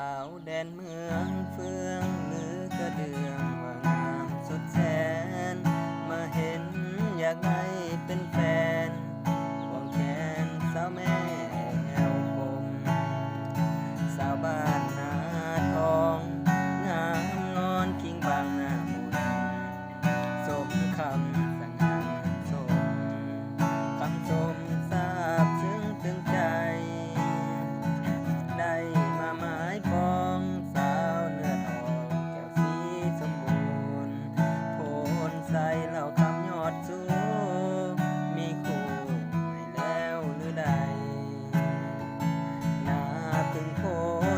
าวแดนเมืองเฟืองหรือกระเดืองว่างามสุดแสนมาเห็นอยากได้เป็นแฟนควงแขนสาวแม่แอวคมสาวบ้านนาทองงามงอนคิงบางหน้ามุนสมคำสั่งงานสมคำสมทราบซึ้งถึงใจได้มาหมายปองสาวเนื้อทองแก้วสีสมบูรณ์โพนใสเหล่าคำยอดสูมีคู่ให้แล้วหรือใดหน้าพึ่งโค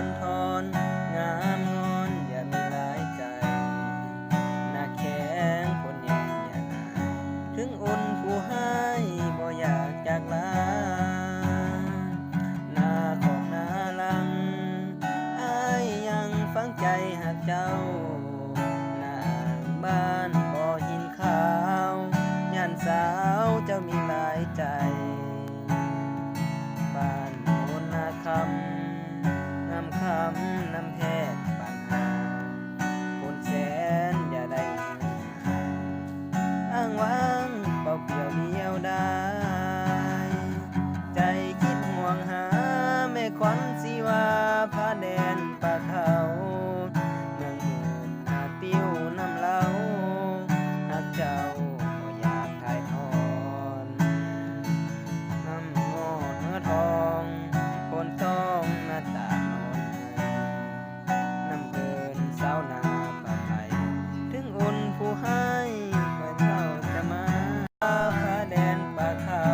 นทอนงามงอนอย่ามีหลายใจหน้าแข็งคนแย่อย่าหนาถึงอุ่นผู้ให้บ่อยากจากลาหน้าของหน้าลังอ้ายยังฝังใจหากเจ้าหน้าบ้านบ่หินขาวย่านสาวเจ้ามีหลายใจบ้านโนนนาคำน้ำคำน้ำแพทย์บ้านหาคนแสนอย่าได้อ้างว้างเป่าเปลี่ยวเดียวได้ใจคิดห่วงหาแม่ขวัญสิว่าพาแดนป่าเขาเมืองหมื่นนาติ้วน้ำเล่าหากเจ้าก็อยากถ่ายทอดน้ำงอเนื้อทองคนต้องหน้าตาโนนน้ำเกินสาวนาป่าไทยถึงอุ่นผู้ให้เมื่อเจ้าจะมาพาแดนป่าเขา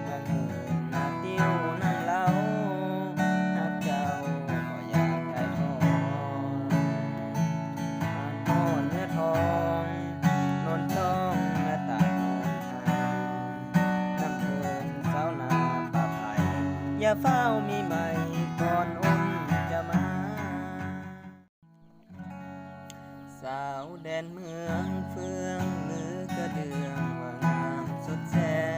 เมืองหมื่นนาติ้วน้ำเล่าหากเจ้าก็อยากถ่ายทอดน้ำงอเนื้อทองโนนต้องหน้าตาโนนน้ำเกินสาวนาป่าไทยอย่าเฝ้ามีใหม่ก่อนอุ่นจะมา สาวแดนเมืองเฟืองหรือกระเดืองว่างามสุดแสน